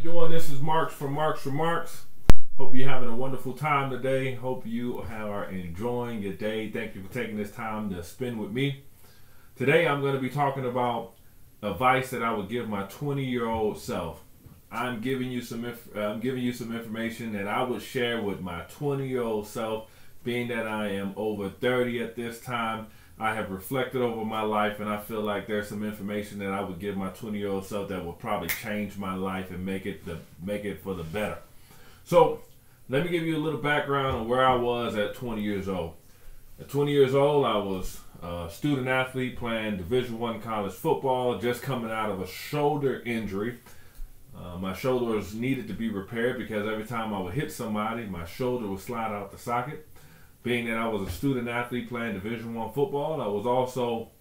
doing? This is Marks from Marks Remarks. Hope you're having a wonderful time today. Hope you are enjoying your day. Thank you for taking this time to spend with me. Today I'm going to be talking about advice that I would give my 20-year-old self. I'm giving you some information that I would share with my 20-year-old self, being that I am over 30 at this time. I have reflected over my life, and I feel like there's some information that I would give my 20-year-old self that would probably change my life and make it for the better. So let me give you a little background on where I was at 20 years old. At 20 years old, I was a student athlete playing Division I college football, just coming out of a shoulder injury. My shoulders needed to be repaired because every time I would hit somebody, my shoulder would slide out the socket. Being that I was a student athlete playing Division I football, I was also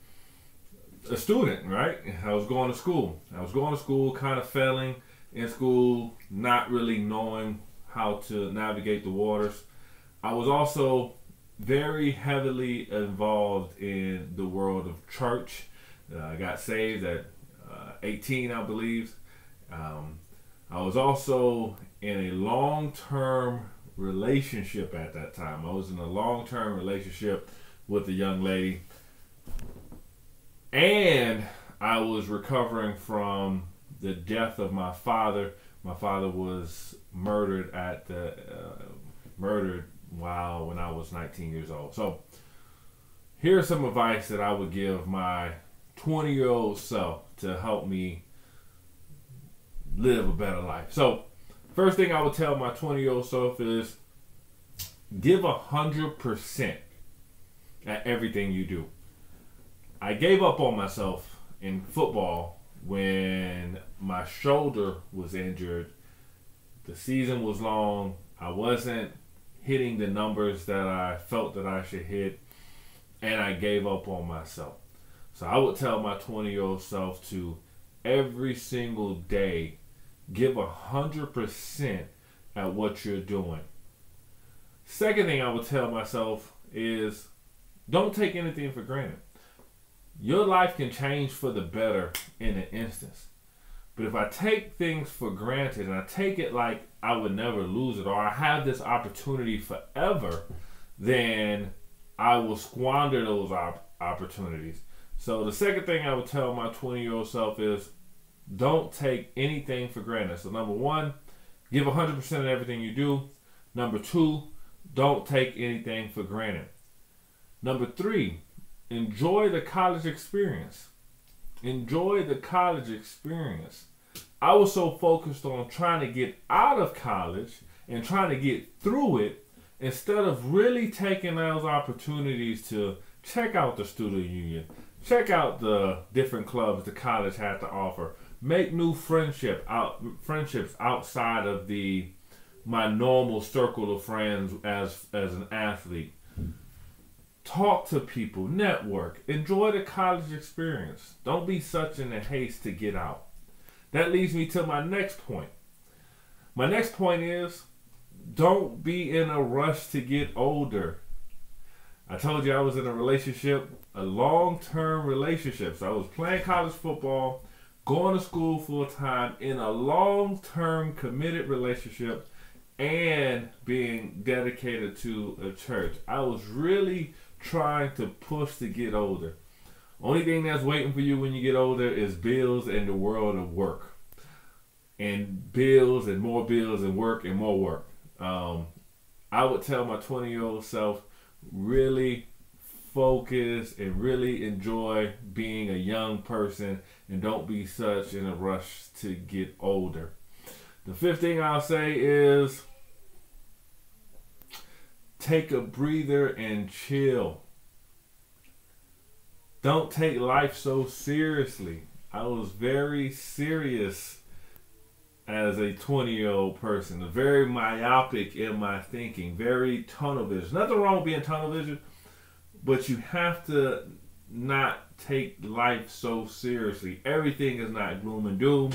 a student, right? I was going to school. Kind of failing in school, not really knowing how to navigate the waters. I was also very heavily involved in the world of church. I got saved at 18, I believe. I was also in a long-term relationship at that time. I was in a long-term relationship with a young lady, and I was recovering from the death of my father. My father was murdered when I was 19 years old. So here's some advice that I would give my 20-year-old self to help me live a better life. So first thing I would tell my 20-year-old self is give 100% at everything you do. I gave up on myself in football when my shoulder was injured. The season was long. I wasn't hitting the numbers that I felt that I should hit, and I gave up on myself. So I would tell my 20-year-old self to every single day give 100% at what you're doing. Second thing I would tell myself is don't take anything for granted. Your life can change for the better in an instance. But if I take things for granted and I take it like I would never lose it or I have this opportunity forever, then I will squander those opportunities. So the second thing I would tell my 20-year-old self is don't take anything for granted. So number one, give 100% of everything you do. Number two, don't take anything for granted. Number three, enjoy the college experience. Enjoy the college experience. I was so focused on trying to get out of college and trying to get through it instead of really taking those opportunities to check out the student union, check out the different clubs the college had to offer, make new friendships outside of my normal circle of friends as an athlete. Talk to people, network, enjoy the college experience. Don't be such in a haste to get out. That leads me to my next point. My next point is don't be in a rush to get older. I told you I was in a relationship, a long-term relationship. So I was playing college football, going to school full time, in a long-term committed relationship, and being dedicated to a church. I was really trying to push to get older. Only thing that's waiting for you when you get older is bills and the world of work. And bills and more bills and work and more work. I would tell my 20-year-old self, really focus and really enjoy being a young person and don't be such in a rush to get older. The fifth thing I'll say is take a breather and chill. Don't take life so seriously. I was very serious as a 20-year-old person, very myopic in my thinking, very tunnel vision. Nothing wrong with being tunnel vision, but you have to not take life so seriously. Everything is not gloom and doom.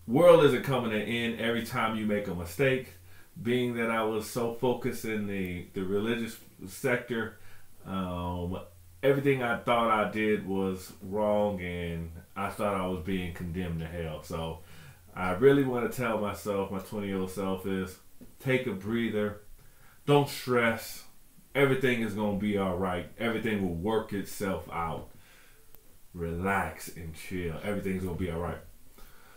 World isn't coming to an end every time you make a mistake. Being that I was so focused in the religious sector, everything I thought I did was wrong, and I thought I was being condemned to hell. So I really want to tell myself, my 20-year-old self, is take a breather. Don't stress. Everything is going to be all right. Everything will work itself out. Relax and chill. Everything's going to be all right.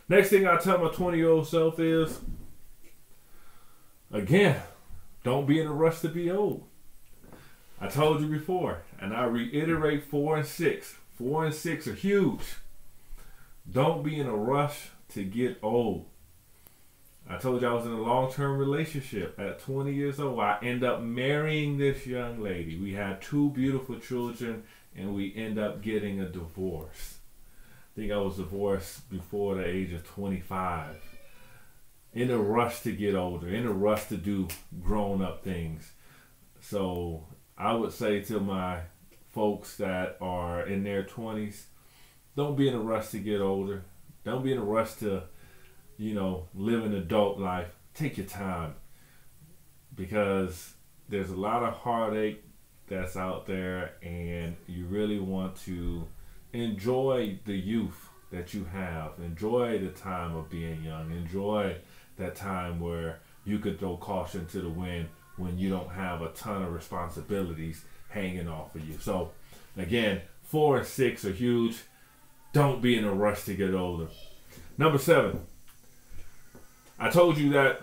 Next thing I tell my 20-year-old self is, again, don't be in a rush to be old. I told you before, and I reiterate 4 and 6. 4 and 6 are huge. Don't be in a rush to get old. I told you I was in a long-term relationship. At 20 years old, I end up marrying this young lady. We had 2 beautiful children, and we end up getting a divorce. I think I was divorced before the age of 25. In a rush to get older, in a rush to do grown-up things. So I would say to my folks that are in their 20s, don't be in a rush to get older. Don't be in a rush to, live an adult life. Take your time, because there's a lot of heartache that's out there, and you really want to enjoy the youth that you have. Enjoy the time of being young. Enjoy that time where you could throw caution to the wind when you don't have a ton of responsibilities hanging off of you. So again, 4 and 6 are huge. Don't be in a rush to get older. Number 7. I told you that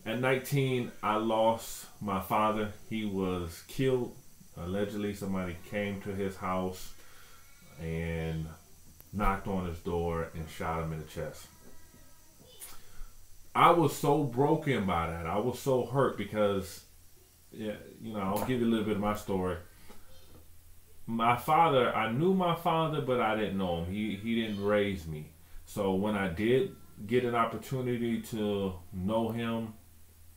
at 19, I lost my father. He was killed. Allegedly, somebody came to his house and knocked on his door and shot him in the chest. I was so broken by that. I was so hurt because, I'll give you a little bit of my story. My father, I knew my father, but I didn't know him. He didn't raise me. So when I did get an opportunity to know him,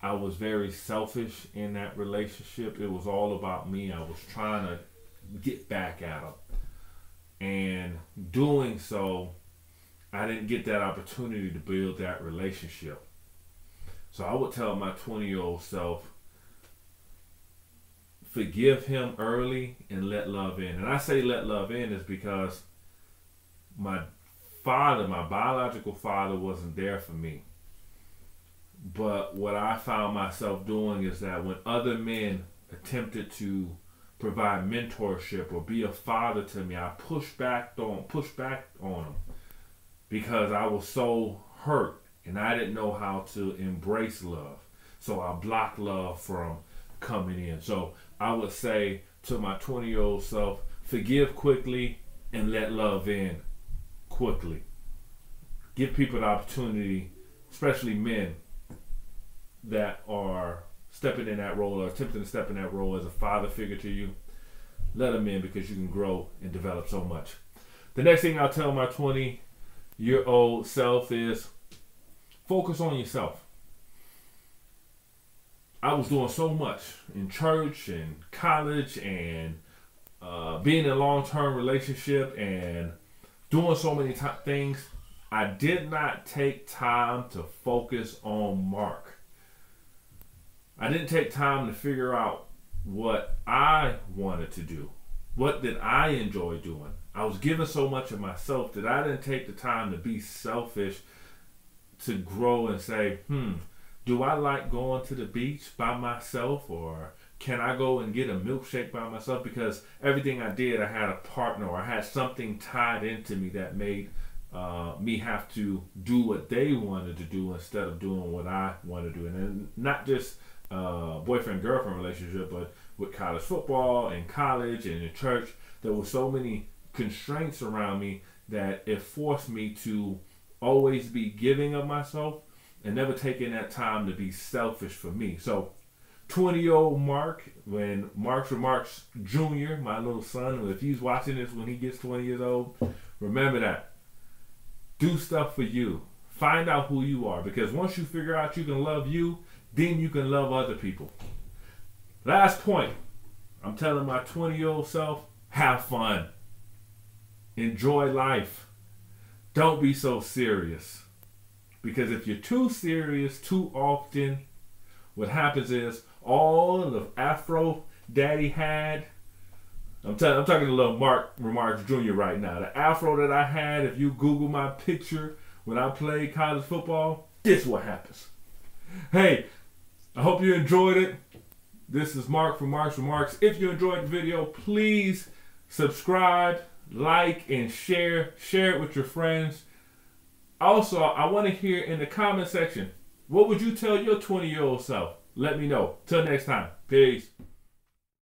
I was very selfish in that relationship. It was all about me. I was trying to get back at him. And doing so, I didn't get that opportunity to build that relationship. So I would tell my 20-year-old self, forgive him early and let love in. And I say let love in is because my biological father, wasn't there for me. But what I found myself doing is that when other men attempted to provide mentorship or be a father to me, I pushed back on them because I was so hurt and I didn't know how to embrace love. So I blocked love from coming in. So I would say to my 20-year-old self, forgive quickly and let love in quickly. Give people the opportunity, especially men that are stepping in that role or attempting to step in that role as a father figure to you. Let them in because you can grow and develop so much. The next thing I'll tell my 20-year-old self is focus on yourself. I was doing so much in church and college and being in a long-term relationship and doing so many things. I did not take time to focus on Mark. I didn't take time to figure out what I wanted to do. What did I enjoy doing? I was giving so much of myself that I didn't take the time to be selfish, to grow and say, do I like going to the beach by myself, or can I go and get a milkshake by myself? Because everything I did, I had a partner or I had something tied into me that made me have to do what they wanted to do instead of doing what I wanted to do. And not just boyfriend-girlfriend relationship, but with college football and college and in church, there were so many constraints around me that it forced me to always be giving of myself and never taking that time to be selfish for me. So 20-year-old Mark, when Mark's Remarks Jr., my little son, if he's watching this when he gets 20 years old, remember that. Do stuff for you. Find out who you are, because once you figure out you can love you, then you can love other people. Last point, I'm telling my 20-year-old self, have fun. Enjoy life. Don't be so serious. Because if you're too serious too often, what happens is all the afro daddy had, I'm talking to little Mark Remarks Jr. right now. The afro that I had, if you Google my picture when I played college football, this is what happens. Hey, I hope you enjoyed it. This is Mark from Mark's Remarks. If you enjoyed the video, please subscribe, like, and share. Share it with your friends. Also, I want to hear in the comment section, what would you tell your 20-year-old self? Let me know. Till next time. Peace.